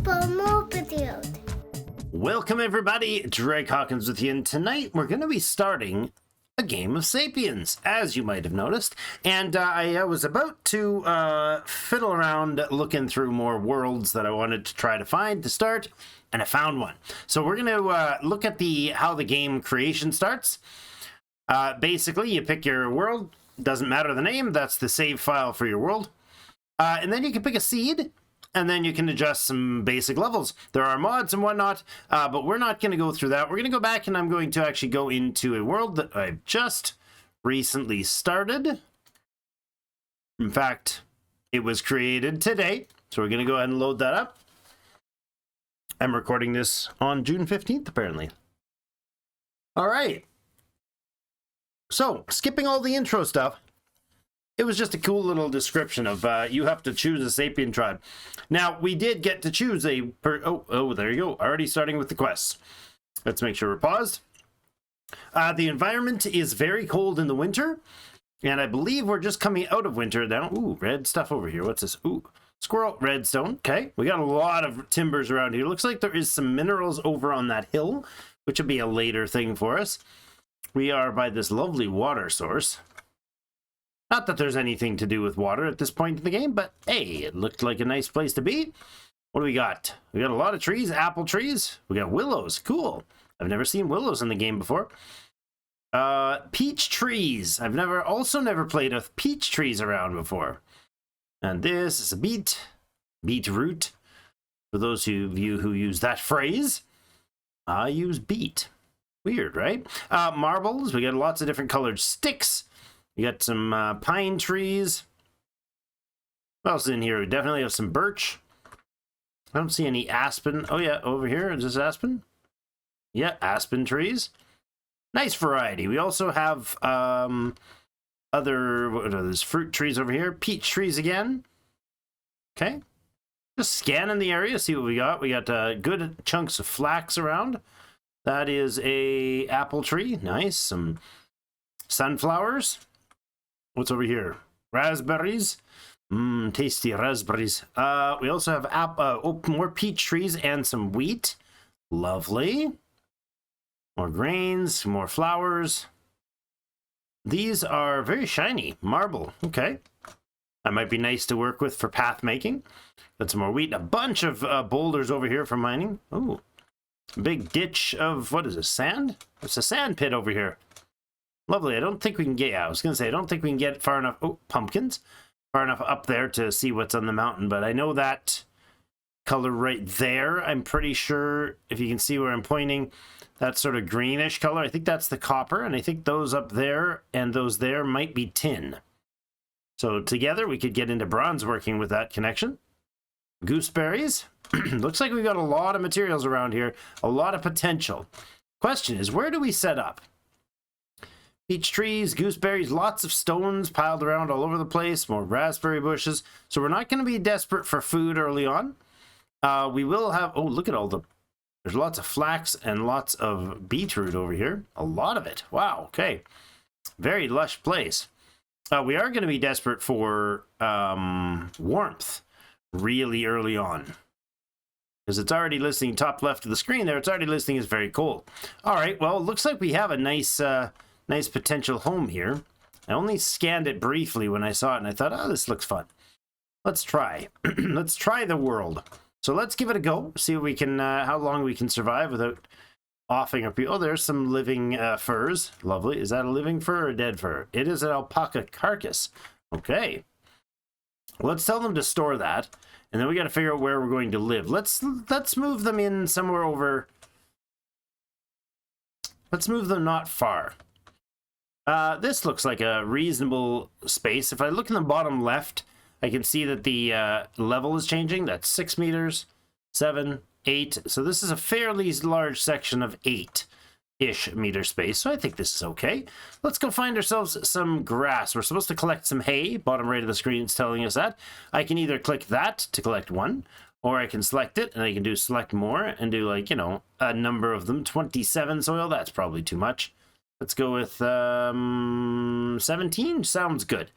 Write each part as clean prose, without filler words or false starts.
for more videos. Welcome everybody, Drake Hawkins with you, and tonight we're going to be starting a game of Sapiens, as you might have noticed. And I was about to fiddle around looking through more worlds that I wanted to try to find to start, and I found one. So we're going to look at how the game creation starts. Basically, you pick your world, doesn't matter the name, that's the save file for your world. And then you can pick a seed, and then you can adjust some basic levels. There are mods and whatnot, but we're not going to go through that. We're going to go back, and I'm going to actually go into a world that I've just recently started. In fact, it was created today, so we're going to go ahead and load that up. I'm recording this on June 15th, apparently. All right. So, skipping all the intro stuff, it was just a cool little description of you have to choose a sapien tribe. Now, we did get to choose a... Oh, there you go. Already starting with the quests. Let's make sure we're paused. The environment is very cold in the winter, and I believe we're just coming out of winter now. Ooh, red stuff over here. What's this? Ooh, squirrel, redstone. Okay, we got a lot of timbers around here. Looks like there is some minerals over on that hill, which will be a later thing for us. We are by this lovely water source. Not that there's anything to do with water at this point in the game, but hey, it looked like a nice place to be. What do we got? We got a lot of trees, apple trees. We got willows, cool. I've never seen willows in the game before. Peach trees. I've also never played with peach trees around before. And this is a beetroot. For those of you who use that phrase, I use beet. Weird, right? Marbles. We got lots of different colored sticks. We got some pine trees. What else is in here? We definitely have some birch. I don't see any aspen. Oh yeah, over here. Is this aspen? Yeah, aspen trees. Nice variety. We also have what are those fruit trees over here? Peach trees again. Okay. Just scanning the area, see what we got. We got good chunks of flax around. That is a apple tree. Nice. Some sunflowers. What's over here? Raspberries. Tasty raspberries. We also have more peach trees and some wheat. Lovely. More grains, more flowers. These are very shiny. Marble. Okay. That might be nice to work with for path making. Got some more wheat. A bunch of boulders over here for mining. Ooh. Big ditch of, what is this, sand? It's a sand pit over here. Lovely. I don't think we can get, I was going to say, I don't think we can get far enough, pumpkins, far enough up there to see what's on the mountain, but I know that color right there, I'm pretty sure, if you can see where I'm pointing, that sort of greenish color, I think that's the copper, and I think those up there and those there might be tin. So together we could get into bronze working with that connection. Gooseberries. Looks like we've got a lot of materials around here, a lot of potential. Question is, where do we set up? Peach trees, gooseberries, lots of stones piled around all over the place, more raspberry bushes. So we're not going to be desperate for food early on. We will have, oh, look at there's lots of flax and lots of beetroot over here. A lot of it. Wow, okay. Very lush place. We are going to be desperate for warmth really early on. Because it's already listing top left of the screen there. It's already listing as very cold. All right, well, it looks like we have a nice potential home here. I only scanned it briefly when I saw it, and I thought, oh, this looks fun. Let's try. Let's try the world. So let's give it a go. See what we can, how long we can survive without offing our people. Oh, there's some living furs. Lovely. Is that a living fur or a dead fur? It is an alpaca carcass. Okay. Let's tell them to store that. And then we got to figure out where we're going to live. Let's move them in somewhere over. Let's move them not far. This looks like a reasonable space. If I look in the bottom left, I can see that the level is changing. That's 6 meters, 7, 8. So this is a fairly large section of 8-ish meter space. So I think this is okay. Let's go find ourselves some grass. We're supposed to collect some hay. Bottom right of the screen is telling us that. I can either click that to collect one, or I can select it, and I can do select more and do, like, you know, a number of them. 27 soil, that's probably too much. Let's go with 17. Sounds good.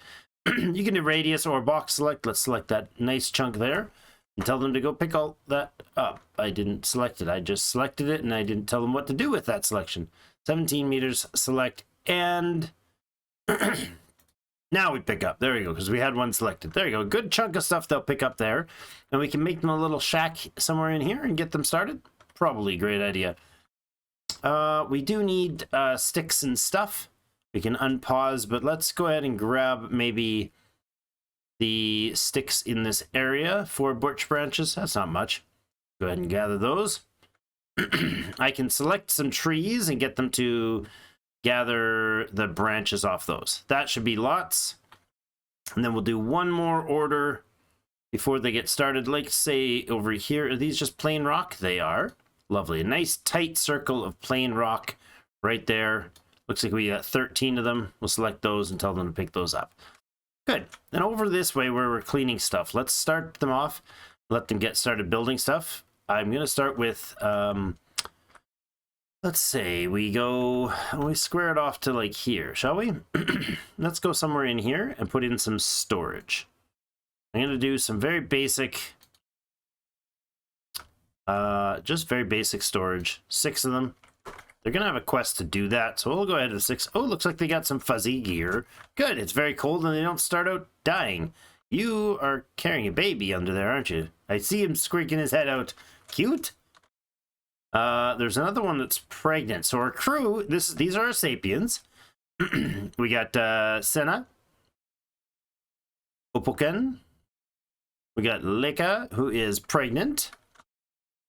You can do radius or box select. Let's select that nice chunk there. and tell them to go pick all that up. I didn't select it. I just selected it, and I didn't tell them what to do with that selection. 17 meters, select, and now we pick up. There we go, because we had one selected. There you go. A good chunk of stuff they'll pick up there, and we can make them a little shack somewhere in here and get them started. Probably a great idea. We do need sticks and stuff. We can unpause, but let's go ahead and grab maybe the sticks in this area. 4 birch branches. That's not much. Go ahead and gather those. I can select some trees and get them to gather the branches off those. That should be lots. And then we'll do one more order before they get started. Like, say, over here. Are these just plain rock? They are. Lovely. A nice tight circle of plain rock right there. Looks like we got 13 of them. We'll select those and tell them to pick those up. Good. And over this way where we're cleaning stuff, let's start them off. Let them get started building stuff. I'm going to start with, let's say we square it off to like here, shall we? Let's go somewhere in here and put in some storage. I'm going to do some very basic, just very basic storage. 6 of them. They're going to have a quest to do that, so we'll go ahead with 6. Oh, looks like they got some fuzzy gear. Good, it's very cold and they don't start out dying. You are carrying a baby under there, aren't you? I see him squeaking his head out. Cute. There's another one that's pregnant. So our crew, these are our sapiens. We got Senna, Opoken. We got Leka, who is pregnant.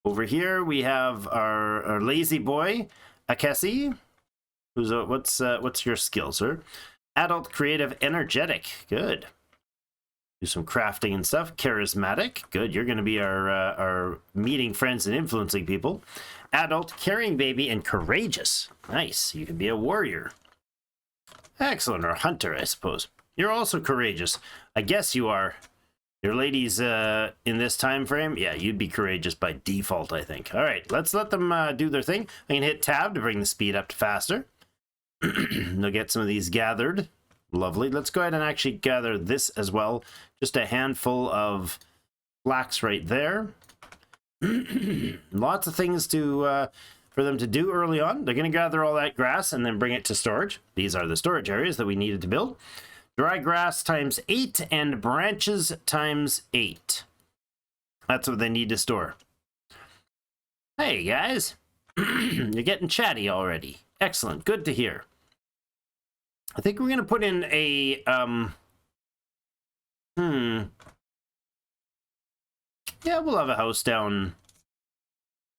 Over here we have our lazy boy, Akesi, who's what's your skill, sir? Adult, creative, energetic. Good. Do some crafting and stuff. Charismatic. Good. You're going to be our meeting friends and influencing people. Adult, carrying baby, and courageous. Nice. You can be a warrior. Excellent. Or a hunter, I suppose. You're also courageous. I guess you are. Your ladies in this time frame, yeah, you'd be courageous by default, I think. All right, let's let them do their thing. I can hit tab to bring the speed up to faster. They'll get some of these gathered. Lovely. Let's go ahead and actually gather this as well. Just a handful of flax right there. Lots of things to for them to do early on. They're going to gather all that grass and then bring it to storage. These are the storage areas that we needed to build. Dry grass times 8 and branches times 8. That's what they need to store. Hey, guys. You're getting chatty already. Excellent. Good to hear. I think we're going to put in a... Yeah, we'll have a house down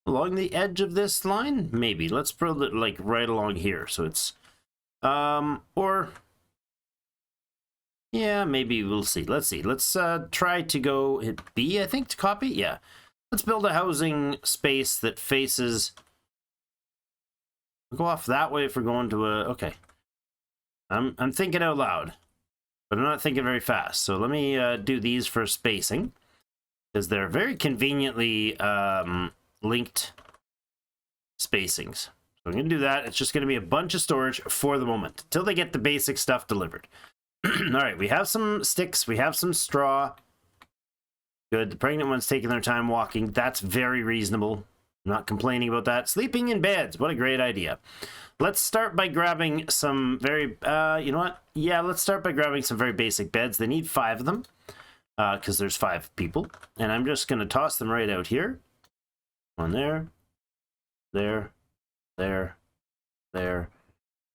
along the edge of this line. Maybe. Let's put it like right along here. So it's... Or... Yeah, maybe we'll see. Let's see. Let's try to go hit B, I think, to copy. Yeah. Let's build a housing space that faces... We'll go off that way if we're going to a... Okay. I'm thinking out loud, but I'm not thinking very fast. So let me do these for spacing, because they're very conveniently linked spacings. So I'm going to do that. It's just going to be a bunch of storage for the moment, until they get the basic stuff delivered. All right, we have some sticks. We have some straw. Good. The pregnant one's taking their time walking. That's very reasonable. I'm not complaining about that. Sleeping in beds. What a great idea. Let's start by grabbing some very... you know what? Yeah, let's start by grabbing some very basic beds. They need 5 of them, because there's 5 people. And I'm just going to toss them right out here. One there. There. There. There.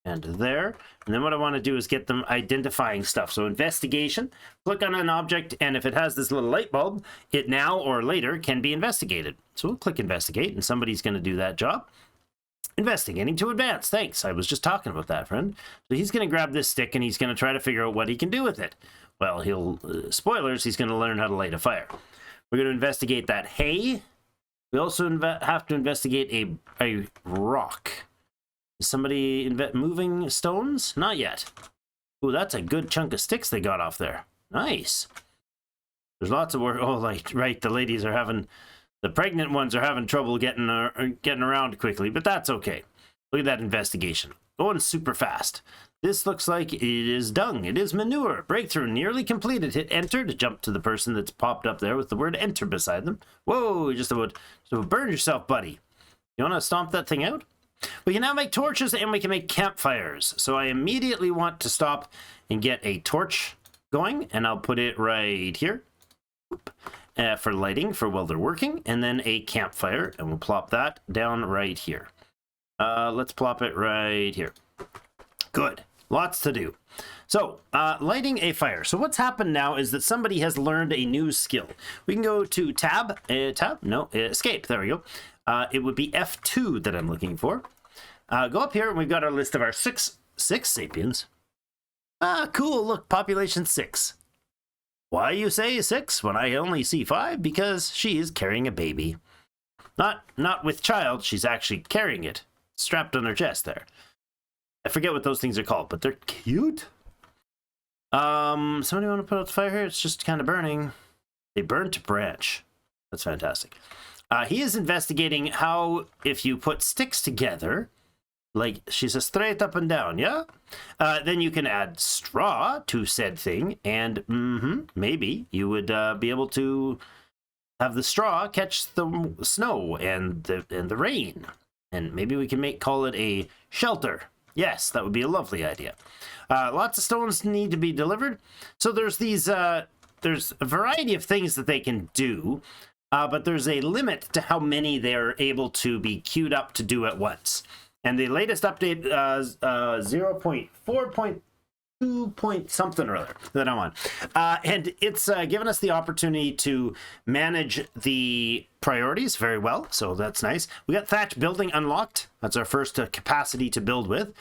And there. And then what I want to do is get them identifying stuff. So investigation, click on an object, and if it has this little light bulb, it now or later can be investigated. So we'll click investigate, and somebody's going to do that job. Investigating to advance. Thanks. I was just talking about that, friend. So he's going to grab this stick, and he's going to try to figure out what he can do with it. Well, spoilers, he's going to learn how to light a fire. We're going to investigate that hay. We also have to investigate a rock. Is somebody moving stones? Not yet. Ooh, that's a good chunk of sticks they got off there. Nice. There's lots of work. Oh, like, right, the ladies are having... The pregnant ones are having trouble getting around quickly, but that's okay. Look at that investigation. Going super fast. This looks like it is dung. It is manure. Breakthrough nearly completed. Hit enter to jump to the person that's popped up there with the word enter beside them. Whoa, you just about burn yourself, buddy. You want to stomp that thing out? We can now make torches and we can make campfires. So I immediately want to stop and get a torch going, and I'll put it right here for lighting for while they're working, and then a campfire, and we'll plop that down right here. Let's plop it right here. Good. Lots to do. So, lighting a fire. So what's happened now is that somebody has learned a new skill. We can go to escape. There we go. It would be F2 that I'm looking for. Go up here and we've got our list of our six sapiens. Cool. Look, population 6. Why you say 6 when I only see 5? Because she is carrying a baby. Not with child, she's actually carrying it. Strapped on her chest there. I forget what those things are called, but they're cute. Somebody want to put out the fire here? It's just kind of burning. They burn to branch. That's fantastic. He is investigating how, if you put sticks together, like she says straight up and down, yeah? Then you can add straw to said thing, and maybe you would be able to have the straw catch the snow and the rain. And maybe we can call it a shelter. Yes, that would be a lovely idea. Lots of stones need to be delivered. So there's these, there's a variety of things that they can do, but there's a limit to how many they're able to be queued up to do at once. And the latest update, 0.4.2 point something or other that I'm on. And it's given us the opportunity to manage the priorities very well, so that's nice. We got thatch building unlocked. That's our first capacity to build with.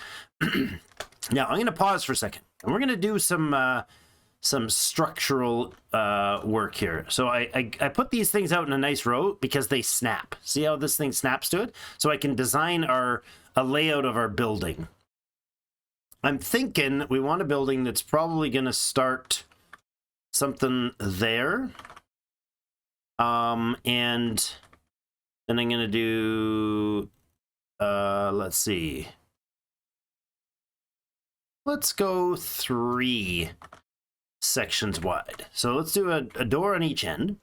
Now, I'm going to pause for a second, and we're going to do some structural work here. So I put these things out in a nice row because they snap. See how this thing snaps to it? So I can design a layout of our building. I'm thinking we want a building that's probably going to start something there. And then I'm going to do, let's see. Let's go 3 sections wide. So let's do a door on each end.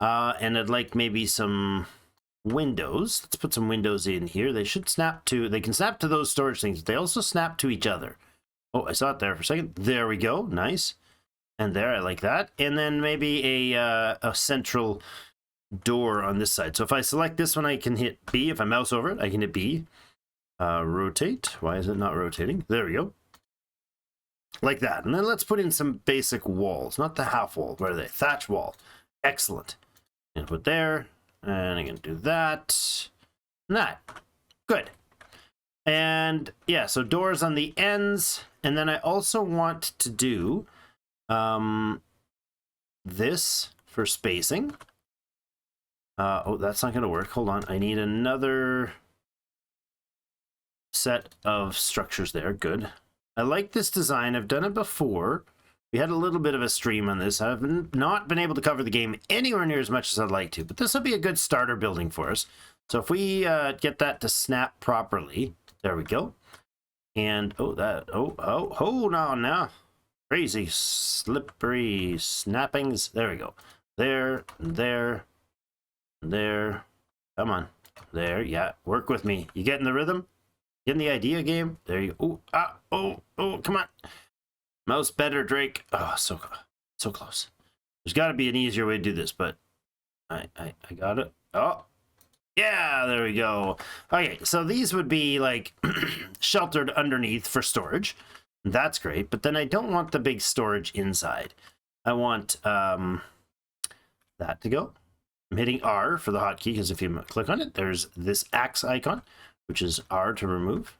And I'd like maybe some windows. Let's put some windows in here. They should snap to, they can snap to those storage things. They also snap to each other. Oh, I saw it there for a second. There we go. Nice. And there, I like that. And then maybe a central door on this side. So if I select this one, I can hit B. If I mouse over it, I can hit B. Rotate. Why is it not rotating? There we go. Like that. And then let's put in some basic walls. Not the half wall. Where are they? Thatch wall. Excellent. And put there. And I'm going to do that. And that. Good. And yeah, so doors on the ends. And then I also want to do this for spacing. Oh, that's not going to work. Hold on. I need another set of structures there. Good. I like this design. I've done it before. We had a little bit of a stream on this. I've not been able to cover the game anywhere near as much as I'd like to, but this will be a good starter building for us. So if we get that to snap properly, there we go. And now. Crazy, slippery snappings. There we go. There. Come on. There, yeah, work with me. You getting the rhythm? Getting the idea, game? There you go. Oh, come on. Mouse better, Drake. Oh, so close. There's got to be an easier way to do this, but I got it. Oh, yeah, there we go. Okay, so these would be like sheltered underneath for storage. That's great, but then I don't want the big storage inside. I want that to go. I'm hitting R for the hotkey because if you click on it, there's this axe icon, which is R to remove.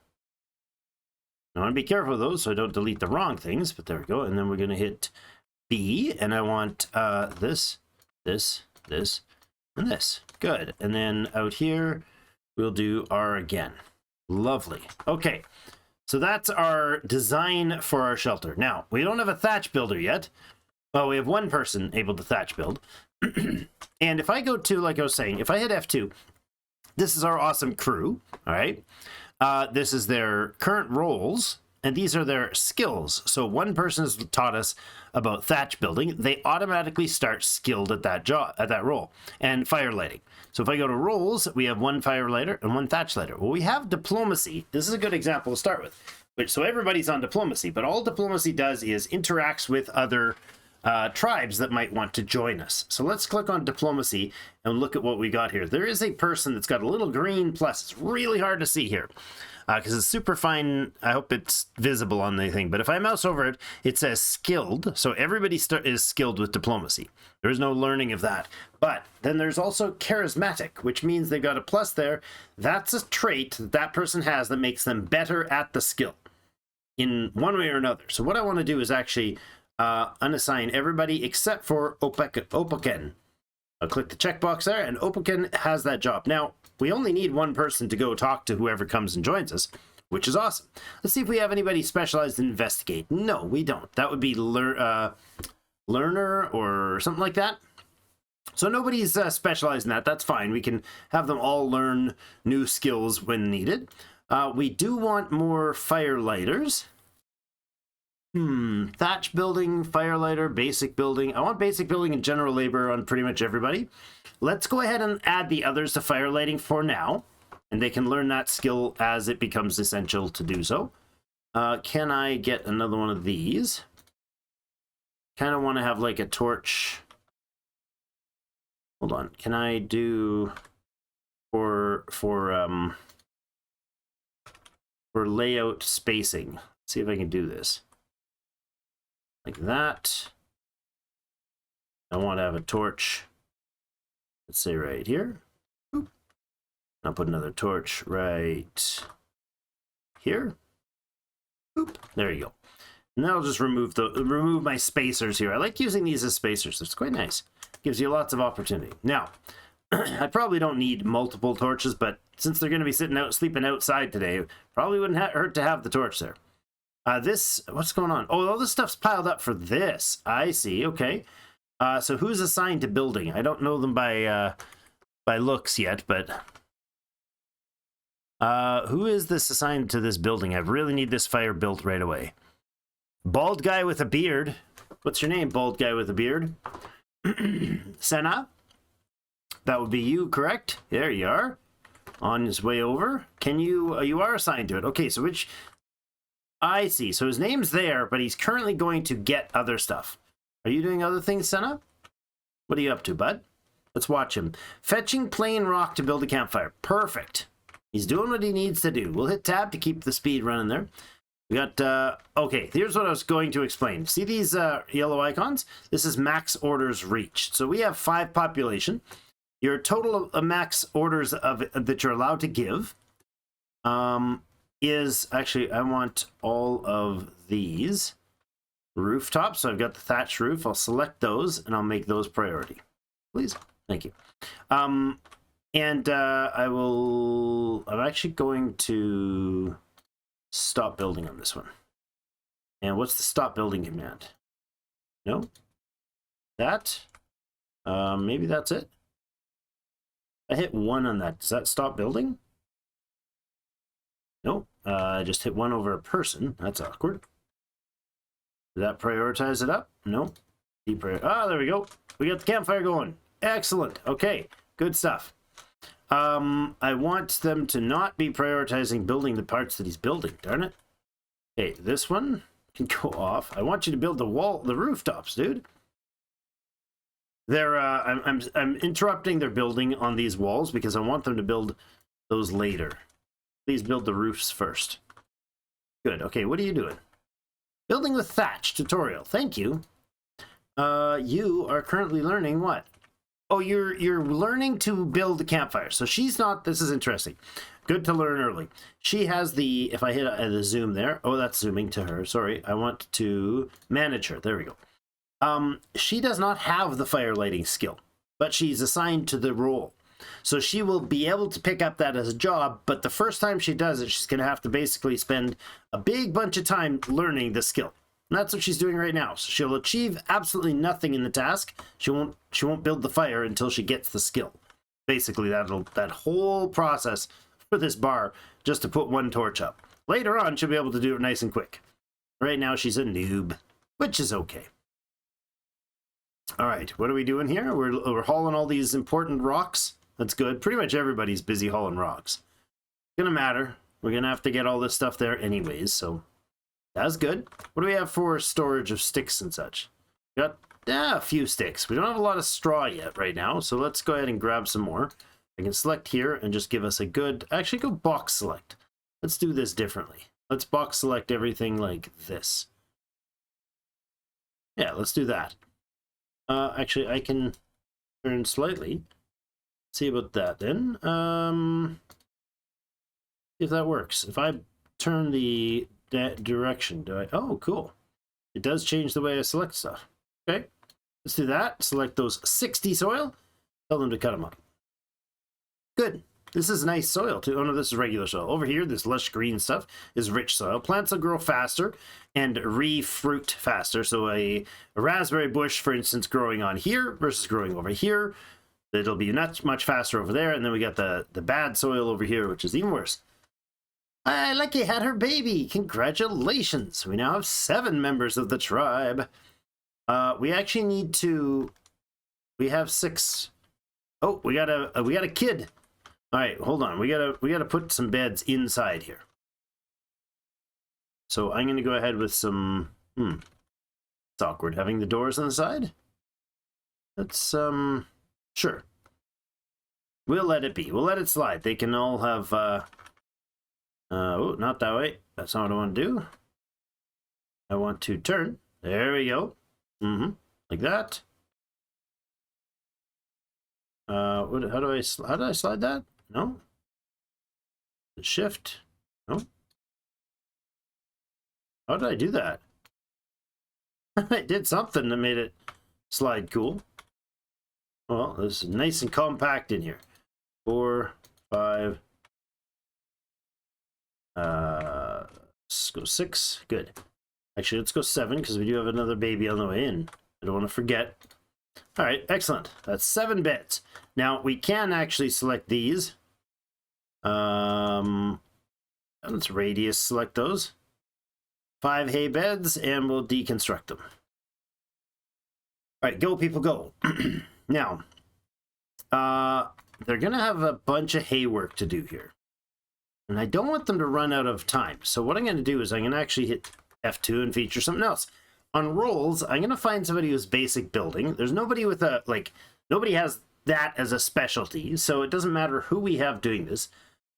I want to be careful of those so I don't delete the wrong things, but there we go. And then we're going to hit B, and I want this, and this. Good. And then out here, we'll do R again. Lovely. Okay, so that's our design for our shelter. Now, we don't have a thatch builder yet. Well, we have one person able to thatch build. And if I go to, like I was saying, if I hit F2, this is our awesome crew, all right? This is their current roles, and these are their skills. So one person has taught us about thatch building. They automatically start skilled at that job, at that role, and fire lighting. So if I go to roles, we have one fire lighter and one thatch lighter. Well, we have diplomacy. This is a good example to start with. So everybody's on diplomacy, but all diplomacy does is interacts with other tribes that might want to join us. So let's click on diplomacy and look at what we got here. There is a person that's got a little green plus. It's really hard to see here because it's super fine. I hope it's visible on the thing, but if I mouse over it, it says skilled. So everybody is skilled with diplomacy. There's no learning of that. But then there's also charismatic, which means they've got a plus there. That's a trait that that person has that makes them better at the skill in one way or another. So what I want to do is actually unassign everybody except for Opoken. I'll click the checkbox there, and Opoken has that job. Now, we only need one person to go talk to whoever comes and joins us, which is awesome. Let's see if we have anybody specialized in investigate. No, we don't. That would be learner or something like that. So nobody's specialized in that. That's fine. We can have them all learn new skills when needed. We do want more firelighters. Thatch building, firelighter, basic building. I want basic building and general labor on pretty much everybody. Let's go ahead and add the others to firelighting for now, and they can learn that skill as it becomes essential to do so. Can I get another one of these? Kind of want to have like a torch. Hold on. Can I do for layout spacing? Let's see if I can do this. Like that. I want to have a torch, let's say right here. Boop. I'll put another torch right here. Boop. There you go. And that'll just remove my spacers here. I like using these as spacers. It's quite nice. Gives you lots of opportunity. Now, I probably don't need multiple torches, but since they're going to be sleeping outside today, probably wouldn't hurt to have the torch there. What's going on? Oh, all this stuff's piled up for this. I see. Okay. So who's assigned to building? I don't know them by looks yet, but who is this assigned to this building? I really need this fire built right away. Bald guy with a beard. What's your name, bald guy with a beard? Senna? That would be you, correct? There you are. On his way over. Can you, you are assigned to it. Okay, so which... I see. So his name's there, but he's currently going to get other stuff. Are you doing other things, Senna? What are you up to, bud? Let's watch him. Fetching plain rock to build a campfire. Perfect. He's doing what he needs to do. We'll hit tab to keep the speed running there. We got, okay, here's what I was going to explain. See these yellow icons? This is max orders reached. So we have 5 population. Your total of max orders that you're allowed to give is actually, I want all of these rooftops. So I've got the thatched roof. I'll select those and I'll make those priority. Please. Thank you. I'm actually going to stop building on this one. And what's the stop building command? No? That? Maybe that's it. I hit 1 on that. Does that stop building? Nope. I just hit 1 over a person. That's awkward. Did that prioritize it up? Nope. There we go. We got the campfire going. Excellent. Okay. Good stuff. I want them to not be prioritizing building the parts that he's building. Darn it. Okay, this one can go off. I want you to build the rooftops, dude. They're I'm interrupting their building on these walls because I want them to build those later. Please build the roofs first. Good. Okay, what are you doing? Building with thatch tutorial. Thank you. You are currently learning what? Oh, you're learning to build a campfire. So she's not. This is interesting. Good to learn early. She has the. If I hit the zoom there. Oh, that's zooming to her. Sorry. I want to manage her. There we go. She does not have the fire lighting skill, but she's assigned to the role. So she will be able to pick up that as a job, but the first time she does it, she's going to have to basically spend a big bunch of time learning the skill. And that's what she's doing right now. So she'll achieve absolutely nothing in the task. She won't build the fire until she gets the skill. Basically, that whole process for this bar just to put 1 torch up. Later on, she'll be able to do it nice and quick. Right now, she's a noob, which is okay. All right, what are we doing here? We're hauling all these important rocks. That's good. Pretty much everybody's busy hauling rocks. It's gonna matter. We're gonna have to get all this stuff there anyways, so that's good. What do we have for storage of sticks and such? Got a few sticks. We don't have a lot of straw yet right now, so let's go ahead and grab some more. I can select here and just give us a good... Actually, go box select. Let's do this differently. Let's box select everything like this. Yeah, let's do that. Actually, I can turn slightly. See about that then. If that works. If I turn the direction, do I... Oh, cool. It does change the way I select stuff. Okay, let's do that. Select those 60 soil. Tell them to cut them up. Good. This is nice soil too. Oh no, this is regular soil. Over here, this lush green stuff is rich soil. Plants will grow faster and re-fruit faster. So a raspberry bush, for instance, growing on here versus growing over here, it'll be much faster over there. And then we got the bad soil over here, which is even worse. Lucky had her baby. Congratulations. We now have 7 members of the tribe. We actually need to... We have 6... Oh, we got a kid. All right, hold on. We gotta put some beds inside here. So I'm gonna go ahead with some... It's awkward having the doors on the side. Let's sure. We'll let it be. We'll let it slide. They can all have oh, not that way. That's not what I want to do. I want to turn. There we go. Like that. How do I slide that? No. Shift. No. How did I do that? I did something that made it slide cool. Well, this is nice and compact in here. 4, 5. Let's go 6. Good. Actually, let's go 7 because we do have another baby on the way in. I don't want to forget. All right, excellent. That's 7 beds. Now we can actually select these. Let's radius select those. 5 hay beds, and we'll deconstruct them. All right, go people, go. Now, they're gonna have a bunch of hay work to do here, and I don't want them to run out of time. So what I'm gonna do is I'm gonna actually hit F2 and feature something else. On roles, I'm gonna find somebody who's basic building. There's nobody with a, nobody has that as a specialty, so it doesn't matter who we have doing this.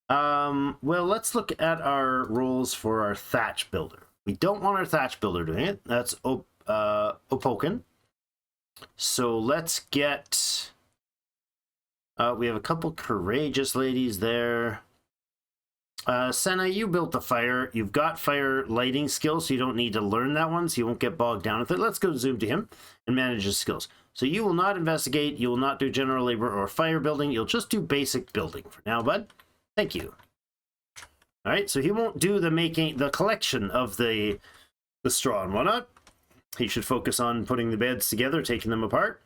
Well, let's look at our roles for our thatch builder. We don't want our thatch builder doing it. That's Opoken. So let's get... we have a couple courageous ladies there. Senna, you built the fire. You've got fire lighting skills, so you don't need to learn that one, so you won't get bogged down with it. Let's go zoom to him and manage his skills. So you will not investigate, you will not do general labor or fire building, you'll just do basic building for now, bud. Thank you. All right, so he won't do the collection of the straw and whatnot. He should focus on putting the beds together, taking them apart.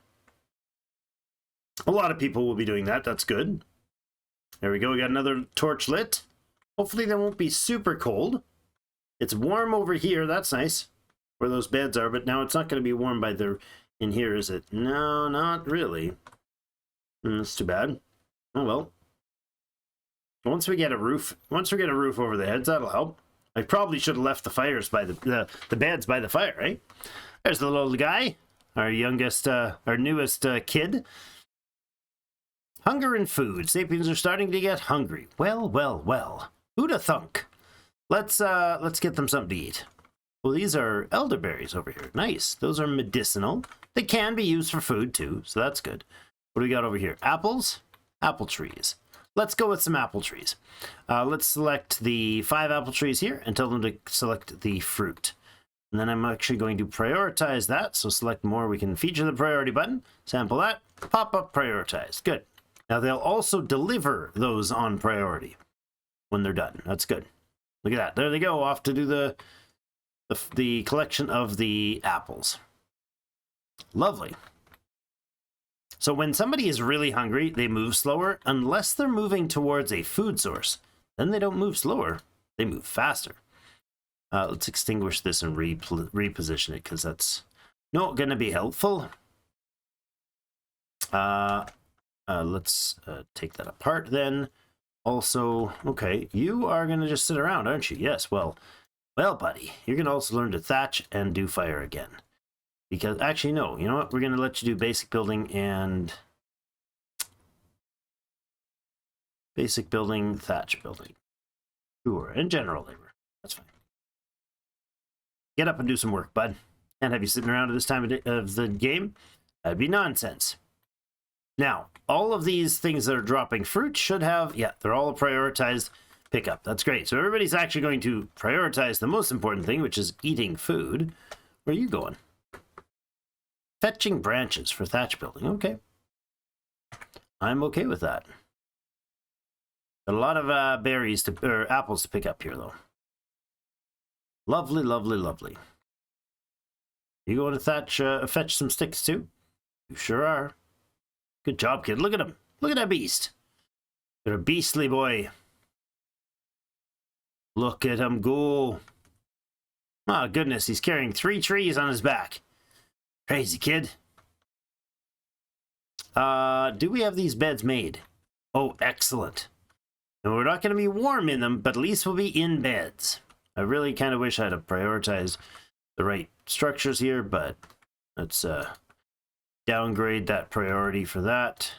A lot of people will be doing that. That's good. There we go. We got another torch lit. Hopefully they won't be super cold. It's warm over here. That's nice, where those beds are. But now it's not going to be warm by in here, is it? No, not really. That's too bad. Oh well. Once we get a roof over the heads, that'll help. I probably should have left the fires by the beds by the fire, right? There's the little guy, our youngest, our newest kid. Hunger and food. Sapiens are starting to get hungry. Well, well, well. Who'da thunk? Let's get them something to eat. Well, these are elderberries over here. Nice. Those are medicinal. They can be used for food too, so that's good. What do we got over here? Apples? Apple trees. Let's go with some apple trees. Let's select the 5 apple trees here and tell them to select the fruit. And then I'm actually going to prioritize that. So select more. We can feature the priority button. Sample that. Pop up prioritized. Good. Now they'll also deliver those on priority when they're done. That's good. Look at that. There they go. Off to do the collection of the apples. Lovely. So when somebody is really hungry, they move slower unless they're moving towards a food source. Then they don't move slower. They move faster. Let's extinguish this and reposition it, because that's not going to be helpful. Let's take that apart then. Also, okay, you are going to just sit around, aren't you? Yes, well, buddy, you're going to also learn to thatch and do fire again. Because, actually, no, you know what? We're going to let you do basic building and... Basic building, thatch building. Sure, and general labor. That's fine. Get up and do some work, bud. And have you sitting around at this time of the game? That'd be nonsense. Now, all of these things that are dropping fruit should have... Yeah, they're all a prioritized pickup. That's great. So everybody's actually going to prioritize the most important thing, which is eating food. Where are you going? Fetching branches for thatch building. Okay. I'm okay with that. A lot of berries or apples to pick up here, though. Lovely, lovely, lovely. You going to fetch some sticks, too? You sure are. Good job, kid. Look at him. Look at that beast. You're a beastly boy. Look at him go. Oh, goodness. He's carrying 3 trees on his back. Crazy kid. Do we have these beds made? Oh, excellent. And we're not going to be warm in them, but at least we'll be in beds. I really kind of wish I'd have prioritized the right structures here, but let's downgrade that priority for that.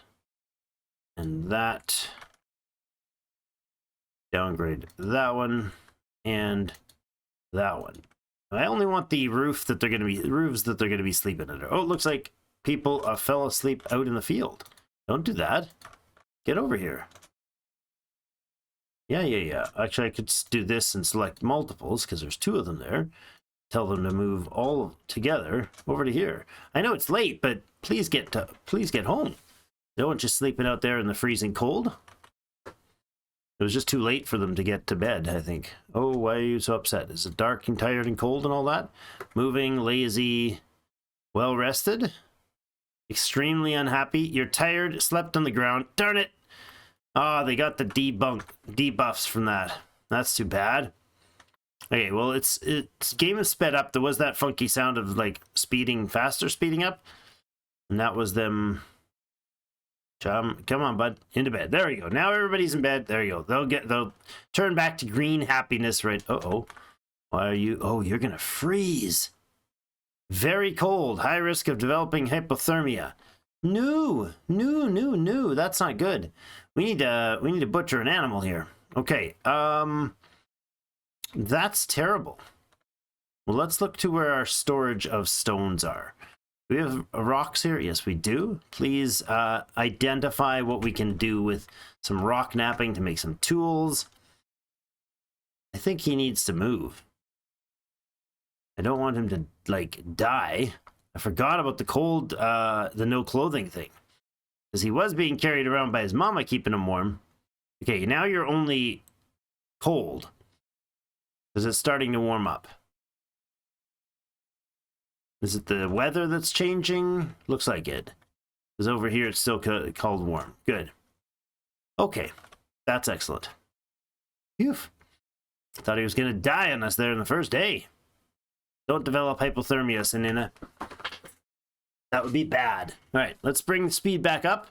And that. Downgrade that one. And that one. I only want the roofs that they're going to be sleeping under. Oh, it looks like people fell asleep out in the field. Don't do that. Get over here. Yeah. Actually, I could do this and select multiples, because there's 2 of them there. Tell them to move all together over to here. I know it's late, but please get home. They weren't just sleeping out there in the freezing cold. It was just too late for them to get to bed, I think. Oh, why are you so upset? Is it dark and tired and cold and all that? Moving, lazy, well rested? Extremely unhappy. You're tired, slept on the ground. Darn it! Ah, they got the debuffs from that. That's too bad. Okay, well, it's game is sped up. There was that funky sound of like speeding up, and that was them. Come on, bud, into bed. There we go. Now everybody's in bed. There you go. They'll turn back to green happiness, right? Why are you? Oh, you're gonna freeze. Very cold. High risk of developing hypothermia. No. That's not good. We need to butcher an animal here. Okay. That's terrible. Well, let's look to where our storage of stones are. Do we have rocks here? Yes, we do. Please identify what we can do with some rock napping to make some tools. I think he needs to move. I don't want him to, like, die. I forgot about the cold, the no clothing thing. Because he was being carried around by his mama, keeping him warm. Okay, now you're only cold. Because it's starting to warm up. Is it the weather that's changing? Looks like it. Because over here it's still cold warm. Good. Okay, that's excellent. Phew. Thought he was going to die on us there in the first day. Don't develop hypothermia, Sanina. That would be bad. All right, let's bring the speed back up.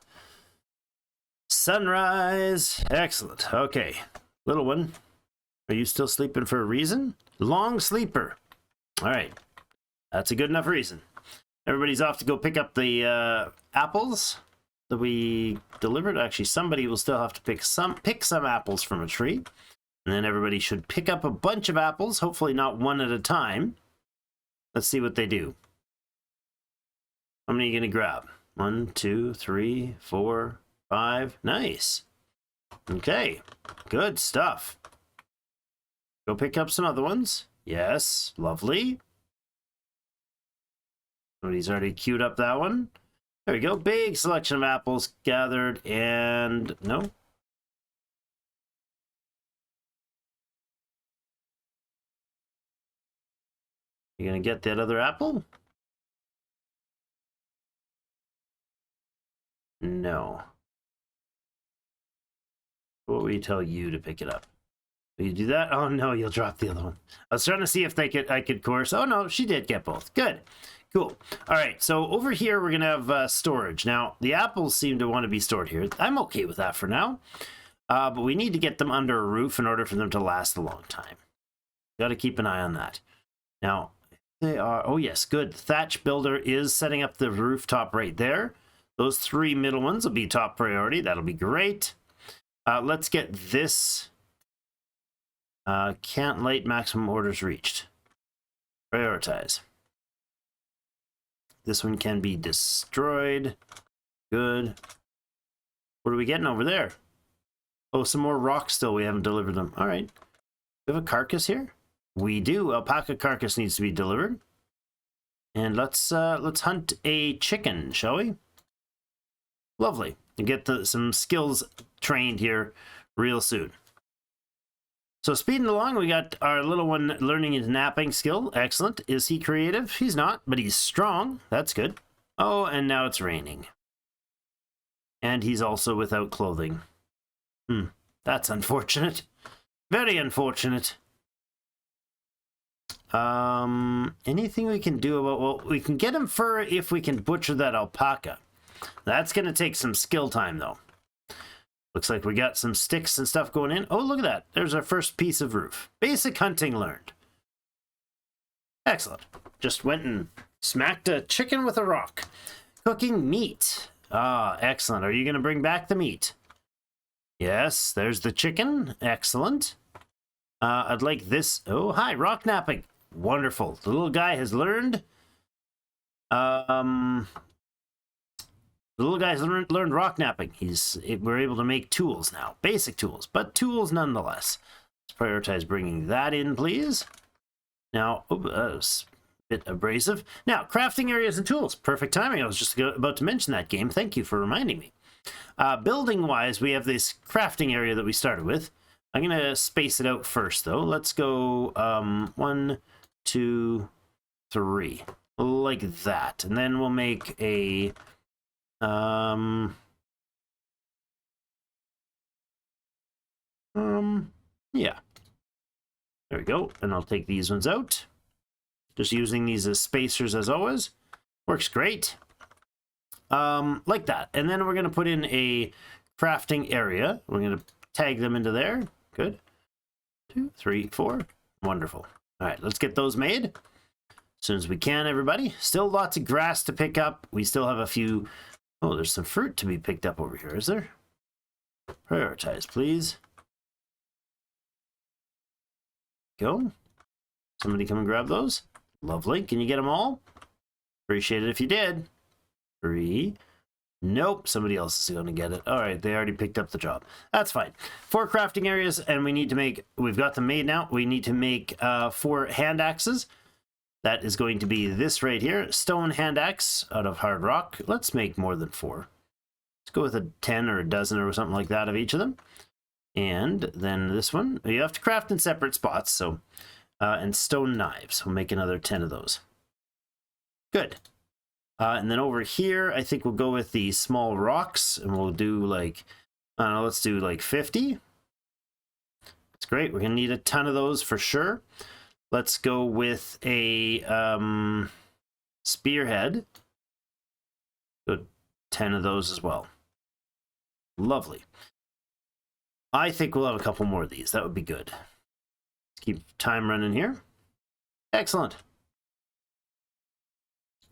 Sunrise. Excellent. Okay. Little one, are you still sleeping for a reason? Long sleeper. All right. That's a good enough reason. Everybody's off to go pick up the apples that we delivered. Actually, somebody will still have to pick some apples from a tree. And then everybody should pick up a bunch of apples, hopefully not one at a time. Let's see what they do. How many are you going to grab? 1, 2, 3, 4, 5. Nice. Okay. Good stuff. Go pick up some other ones. Yes. Lovely. Somebody's already queued up that one. There we go. Big selection of apples gathered, and no. You gonna get that other apple? No. What will we tell you to pick it up? Will you do that? Oh no, you'll drop the other one. I was trying to see if I could coerce. Oh no, she did get both. Good. Cool. All right, so over here we're gonna have storage. Now the apples seem to want to be stored here. I'm okay with that for now, but we need to get them under a roof in order for them to last a long time. Got to keep an eye on that. Now they are. Oh yes, good. Thatch builder is setting up the rooftop right there. Those 3 middle ones will be top priority. That'll be great. Let's get this. Can't light, maximum orders reached. Prioritize. This one can be destroyed. Good. What are we getting over there? Oh, some more rocks still. We haven't delivered them. All right. We have a carcass here? We do. Alpaca carcass needs to be delivered. And let's hunt a chicken, shall we? Lovely. And get some skills trained here real soon. So speeding along, we got our little one learning his napping skill. Excellent. Is he creative? He's not, but he's strong. That's good. Oh, and now it's raining. And he's also without clothing. That's unfortunate. Very unfortunate. Anything we can do about... Well, we can get him fur if we can butcher that alpaca. That's going to take some skill time, though. Looks like we got some sticks and stuff going in. Oh, look at that. There's our first piece of roof. Basic hunting learned. Excellent. Just went and smacked a chicken with a rock. Cooking meat. Ah, excellent. Are you going to bring back the meat? Yes, there's the chicken. Excellent. I'd like this. Oh, hi, rock napping. Wonderful. The little guy has learned. The little guy's learned rock napping. We're able to make tools now. Basic tools, but tools nonetheless. Let's prioritize bringing that in, please. Now, that was a bit abrasive. Now, crafting areas and tools. Perfect timing. I was just about to mention that game. Thank you for reminding me. Building-wise, we have this crafting area that we started with. I'm going to space it out first, though. Let's go 1, 2, 3. Like that. And then we'll make a... yeah. There we go. And I'll take these ones out. Just using these as spacers as always. Works great. Like that. And then we're going to put in a crafting area. We're going to tag them into there. Good. 2, 3, 4. Wonderful. All right, let's get those made as soon as we can, everybody. Still lots of grass to pick up. We still have a few... Oh, there's some fruit to be picked up over here, is there? Prioritize, please. Go. Somebody come and grab those. Lovely. Can you get them all? Appreciate it if you did. 3. Nope, somebody else is going to get it. All right, they already picked up the job. That's fine. 4 crafting areas, and we need to make... We've got them made now. We need to make 4 hand axes. That is going to be this right here. Stone hand axe out of hard rock. Let's make more than 4. Let's go with a 10 or a dozen or something like that of each of them. And then this one. You have to craft in separate spots. So, and stone knives. We'll make another 10 of those. Good. And then over here, I think we'll go with the small rocks. And we'll do like, I don't know, let's do like 50. That's great. We're going to need a ton of those for sure. Let's go with a spearhead. Good, 10 of those as well. Lovely. I think we'll have a couple more of these. That would be good. Let's keep time running here. Excellent.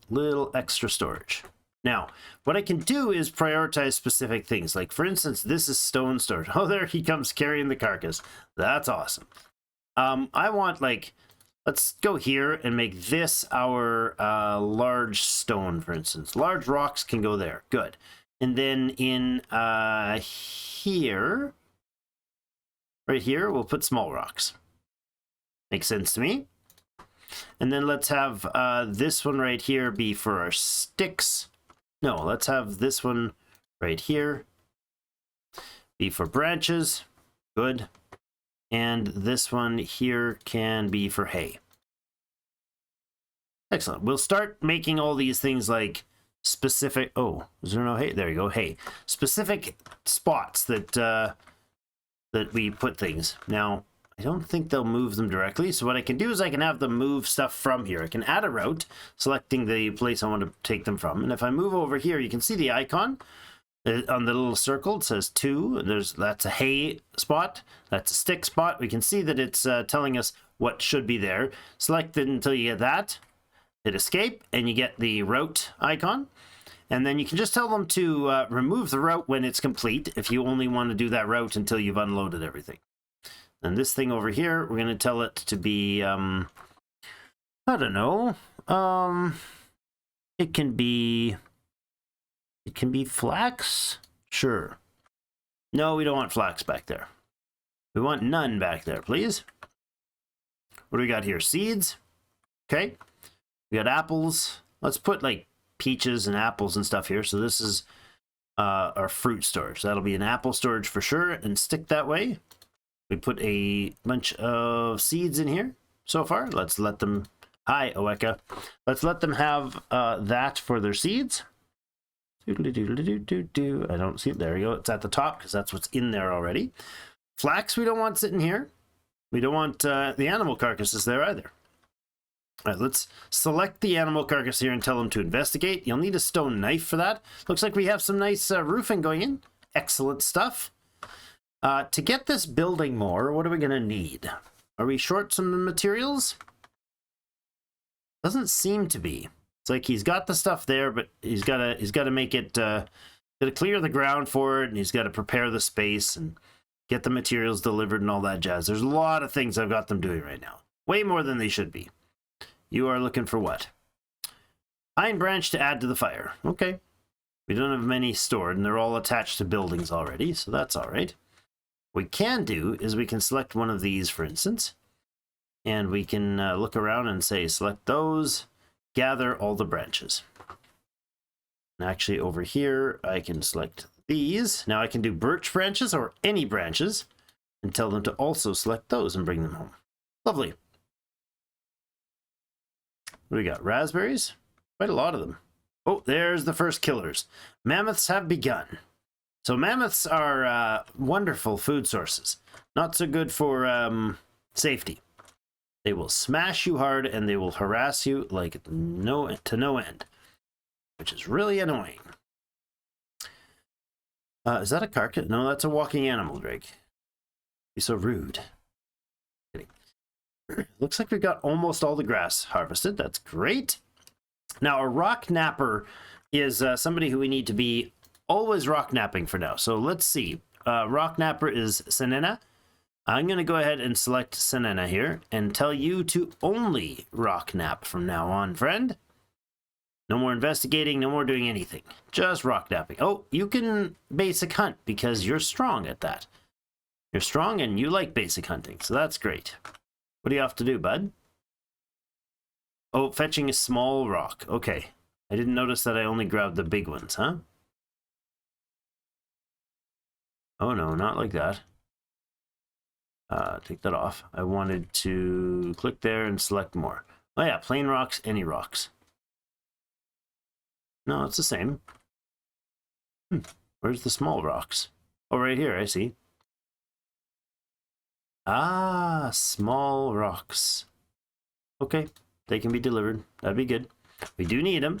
Little extra storage. Now, what I can do is prioritize specific things. Like, for instance, this is stone storage. Oh, there he comes carrying the carcass. That's awesome. I want, like... Let's go here and make this our large stone, for instance. Large rocks can go there. Good. And then in here, right here, we'll put small rocks. Makes sense to me. And then let's have this one right here be for our sticks. No, let's have this one right here be for branches. Good. And this one here can be for hay. Excellent. We'll start making all these things like specific... Oh, is there no hay? There you go, hay. Specific spots that that we put things. Now, I don't think they'll move them directly. So what I can do is I can have them move stuff from here. I can add a route, selecting the place I want to take them from. And if I move over here, you can see the icon on the little circle. It says 2. That's a hay spot. That's a stick spot. We can see that it's telling us what should be there. Select it until you get that. Hit escape, and you get the route icon. And then you can just tell them to remove the route when it's complete, if you only want to do that route until you've unloaded everything. And this thing over here, we're going to tell it to be, I don't know, it can be flax? Sure. No, we don't want flax back there. We want none back there, please. What do we got here? Seeds. Okay. We got apples. Let's put, like, peaches and apples and stuff here. So this is our fruit storage. That'll be an apple storage for sure, and stick that way. We put a bunch of seeds in here so far. Let's let them, hi Oeka, let's let them have that for their seeds. I don't see it. There we go. It's at the top because that's what's in there already. Flax we don't want sitting here. We don't want the animal carcasses there either. All right, let's select the animal carcass here and tell them to investigate. You'll need a stone knife for that. Looks like we have some nice roofing going in. Excellent stuff. To get this building more, what are we going to need? Are we short some materials? Doesn't seem to be. It's like he's got the stuff there, but he's got to make it, got to clear the ground for it, and he's got to prepare the space and get the materials delivered and all that jazz. There's a lot of things I've got them doing right now. Way more than they should be. You are looking for what? Pine branch to add to the fire. Okay. We don't have many stored, and they're all attached to buildings already, so that's all right. What we can do is we can select one of these, for instance, and we can look around and say, select those, gather all the branches. And actually, over here, I can select these. Now I can do birch branches or any branches and tell them to also select those and bring them home. Lovely. What do we got? Raspberries? Quite a lot of them. Oh, there's the first killers. Mammoths have begun. So mammoths are wonderful food sources. Not so good for safety. They will smash you hard and they will harass you like to no end, which is really annoying. Is that a carcass? No, that's a walking animal, Drake. Be so rude. Looks like we've got almost all the grass harvested. That's great. Now, a rock napper is somebody who we need to be always rock napping for now. So let's see. Rock napper is Senena. I'm going to go ahead and select Senena here and tell you to only rock nap from now on, friend. No more investigating, no more doing anything. Just rock napping. Oh, you can basic hunt because you're strong at that. You're strong and you like basic hunting, so that's great. What do you have to do, bud? Oh, fetching a small rock. Okay. I didn't notice that I only grabbed the big ones, huh? Oh no, not like that. Take that off. I wanted to click there and select more. Oh yeah, plain rocks, any rocks. No, it's the same. Where's the small rocks? Oh, right here, I see. Ah, small rocks. Okay, they can be delivered. That'd be good. We do need them.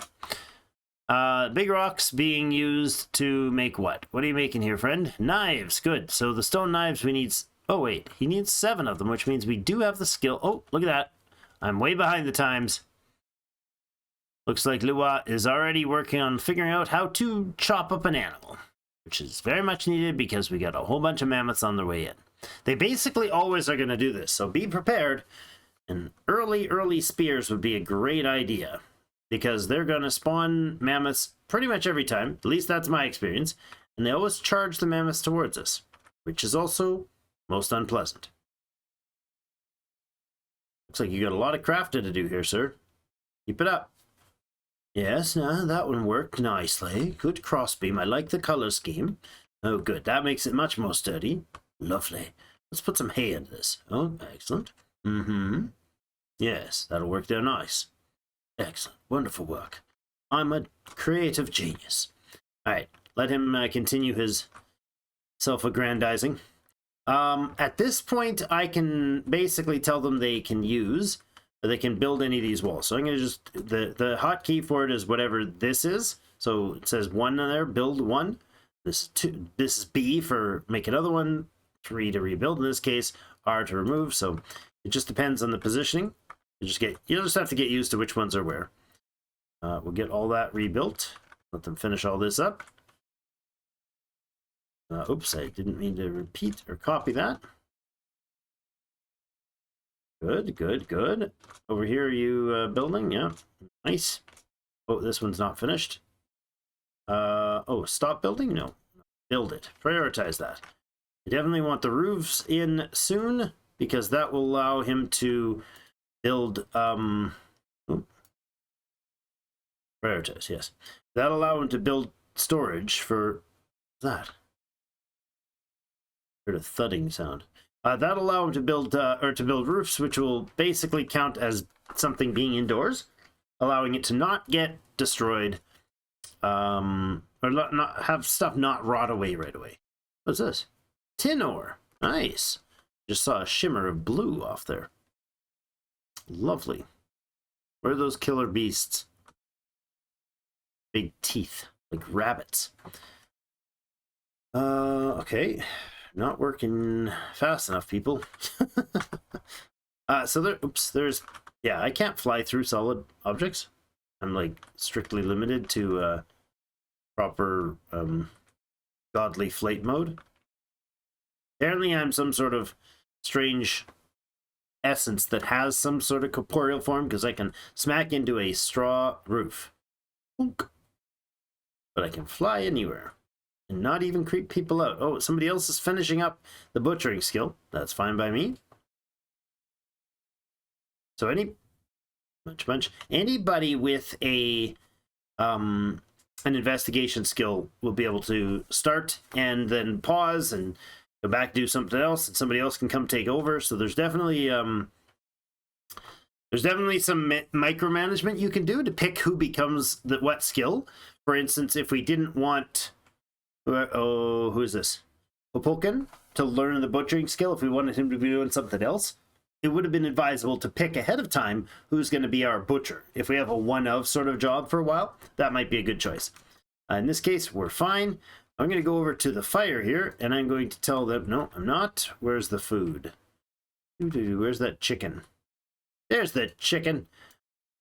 Big rocks being used to make what? What are you making here, friend? Knives. Good. So the stone knives we need... Oh, wait. He needs 7 of them, which means we do have the skill. Oh, look at that. I'm way behind the times. Looks like Lua is already working on figuring out how to chop up an animal, which is very much needed because we got a whole bunch of mammoths on their way in. They basically always are going to do this, so be prepared. And early spears would be a great idea because they're going to spawn mammoths pretty much every time. At least that's my experience. And they always charge the mammoths towards us, which is also most unpleasant. Looks like you got a lot of crafting to do here, sir. Keep it up. Yes, no, that one worked nicely. Good crossbeam. I like the color scheme. Oh, good. That makes it much more sturdy. Lovely. Let's put some hay into this. Oh, excellent. Mm-hmm. Yes, that'll work there nice. Excellent. Wonderful work. I'm a creative genius. All right, let him continue his self-aggrandizing. At this point, I can basically tell them they can use, or they can build any of these walls. So I'm going to just, the hotkey for it is whatever this is. So it says 1 in there, build 1. This is 2. This is B for make another one, 3 to rebuild in this case, R to remove. So it just depends on the positioning. You'll just have to get used to which ones are where. We'll get all that rebuilt. Let them finish all this up. Oops, I didn't mean to repeat or copy that. Good, good, good. Over here, are you building? Yeah, nice. Oh, this one's not finished. Oh, stop building? No, build it. Prioritize that. I definitely want the roofs in soon because that will allow him to build. Prioritize, yes. That'll allow him to build storage for that. Heard a thudding sound. That'll allow him to build roofs, which will basically count as something being indoors, allowing it to not get destroyed, or not have stuff not rot away right away. What's this? Tin ore. Nice. Just saw a shimmer of blue off there. Lovely. Where are those killer beasts? Big teeth, like rabbits. Okay. Not working fast enough, people. So there's, yeah, I can't fly through solid objects. I'm like strictly limited to proper godly flight mode. Apparently I'm some sort of strange essence that has some sort of corporeal form because I can smack into a straw roof. Boonk. But I can fly anywhere. And not even creep people out. Oh, somebody else is finishing up the butchering skill. That's fine by me. So anybody with a an investigation skill will be able to start and then pause and go back, do something else, and somebody else can come take over. So there's definitely some micromanagement you can do to pick who becomes what skill. For instance, if we didn't want who is this? Hopoken to learn the butchering skill. If we wanted him to be doing something else, it would have been advisable to pick ahead of time who's going to be our butcher. If we have a one-of sort of job for a while, that might be a good choice. In this case, we're fine. I'm going to go over to the fire here, and I'm going to tell them, no, I'm not. Where's the food? Where's that chicken? There's the chicken.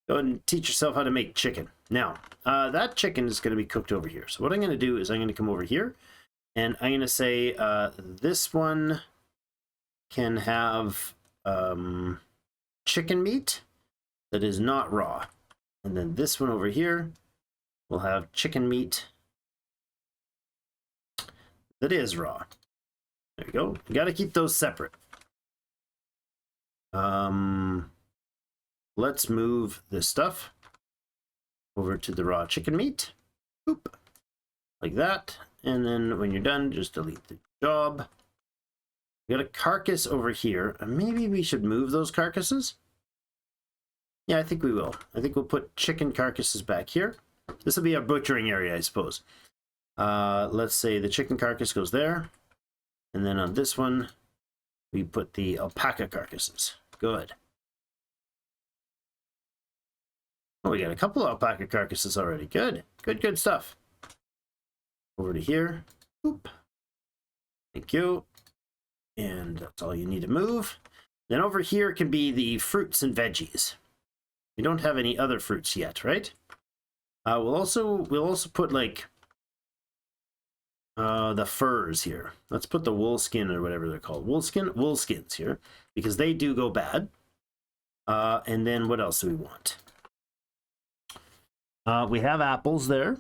Go ahead and teach yourself how to make chicken. Now, that chicken is going to be cooked over here. So what I'm going to do is I'm going to come over here, and I'm going to say this one can have chicken meat that is not raw. And then this one over here will have chicken meat that is raw. There you go. You got to keep those separate. Let's move this stuff over to the raw chicken meat. Boop. Like that. And then when you're done, just delete the job. We got a carcass over here. Maybe we should move those carcasses. Yeah, I think we will. I think we'll put chicken carcasses back here. This will be our butchering area, I suppose. Let's say the chicken carcass goes there. And then on this one, we put the alpaca carcasses. Good. Oh, we got a couple alpaca carcasses already. Good. Good, good stuff. Over to here. Boop. Thank you. And that's all you need to move. Then over here can be the fruits and veggies. We don't have any other fruits yet, right? We'll also put like the furs here. Let's put the wool skin or whatever they're called. Wool skins here because they do go bad. And then what else do we want? We have apples there.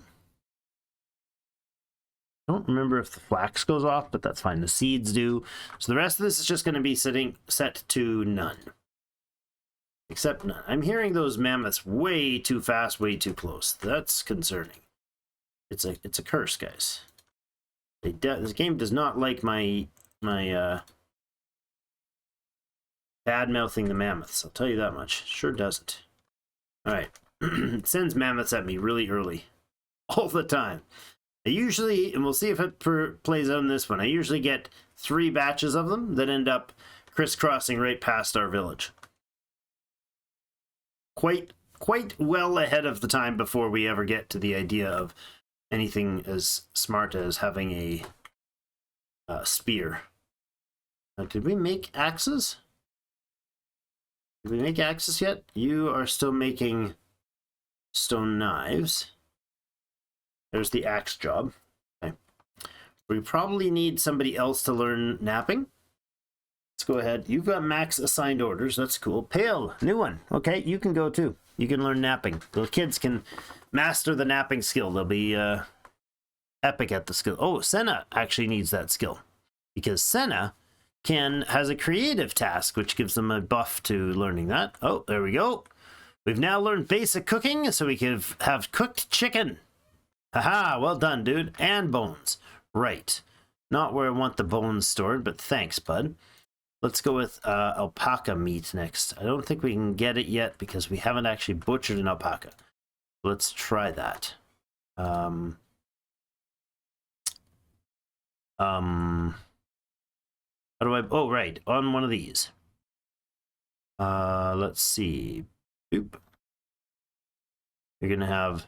I don't remember if the flax goes off, but that's fine. The seeds do. So the rest of this is just going to be set to none. Except none. I'm hearing those mammoths way too fast, way too close. That's concerning. It's a curse, guys. This game does not like my bad-mouthing the mammoths. I'll tell you that much. Sure doesn't. All right. It sends mammoths at me really early. All the time. I usually, and we'll see if it plays out in this one, I usually get 3 batches of them that end up crisscrossing right past our village. Quite well ahead of the time before we ever get to the idea of anything as smart as having a spear. Did we make axes? Did we make axes yet? You are still making stone knives. There's the axe job. Okay. We probably need somebody else to learn napping. Let's go ahead. You've got max assigned orders. That's cool. Pale, new one. Okay, you can go too. You can learn napping. The kids can master the napping skill. They'll be epic at the skill. Oh, Senna actually needs that skill because Senna has a creative task, which gives them a buff to learning that. Oh, there we go. We've now learned basic cooking, so we can have cooked chicken. Haha, well done, dude. And bones. Right. Not where I want the bones stored, but thanks, bud. Let's go with alpaca meat next. I don't think we can get it yet because we haven't actually butchered an alpaca. Let's try that. How do I... Oh, right. On one of these. Let's see. Boop. You're going to have...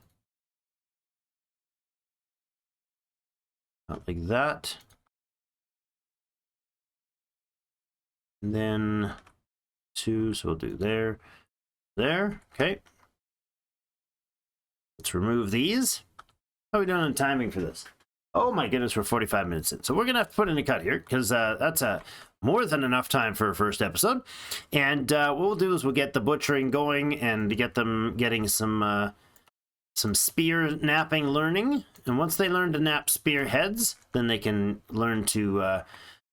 like that. And then 2, so we'll do there. There. Okay. Let's remove these. How are we doing on timing for this? Oh my goodness, we're 45 minutes in. So we're going to have to put in a cut here because that's more than enough time for a first episode. And what we'll do is we'll get the butchering going and get them getting some spear napping learning. And once they learn to nap spear heads, then they can learn to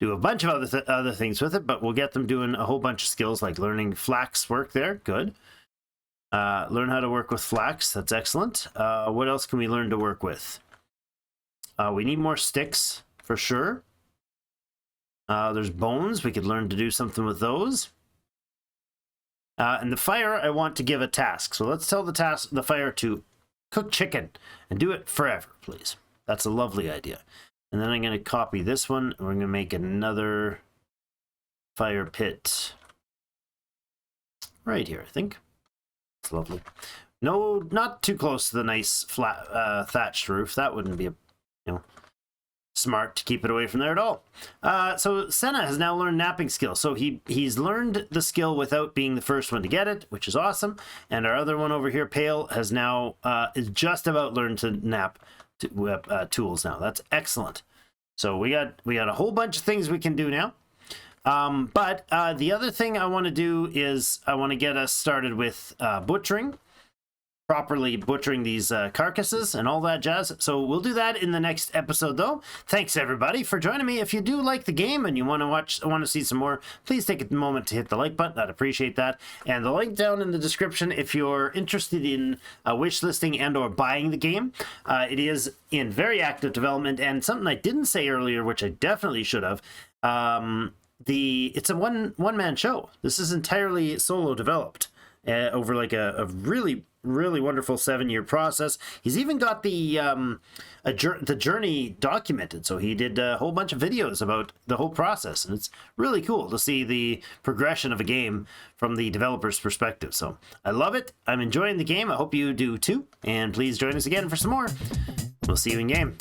do a bunch of other things with it. But we'll get them doing a whole bunch of skills like learning flax work there. Good. Learn how to work with flax. That's excellent. What else can we learn to work with? We need more sticks, for sure. There's bones. We could learn to do something with those. And the fire, I want to give a task. So let's tell the fire to cook chicken and do it forever, please. That's a lovely idea. And then I'm going to copy this one. And we're going to make another fire pit right here, I think. It's lovely. No, not too close to the nice flat thatched roof. That wouldn't be smart to keep it away from there at all. So Senna has now learned napping skill. So he's learned the skill without being the first one to get it, which is awesome. And our other one over here, Pale, has now is just about learned to nap tools now. That's excellent. So we got a whole bunch of things we can do now. But the other thing I want to do is I want to get us started with butchering. Properly butchering these carcasses and all that jazz. So we'll do that in the next episode, though. Thanks everybody for joining me. If you do like the game and you want to see some more, please take a moment to hit the like button. I'd appreciate that. And the link down in the description if you're interested in wish listing and or buying the game. It is in very active development, and something I didn't say earlier, which I definitely should have. It's a one-man show. This is entirely solo developed over like a really wonderful 7-year process. He's even got the journey documented, so he did a whole bunch of videos about the whole process, and it's really cool to see the progression of a game from the developer's perspective. So I love it. I'm enjoying the game. I hope you do too, and please join us again for some more. We'll see you in game.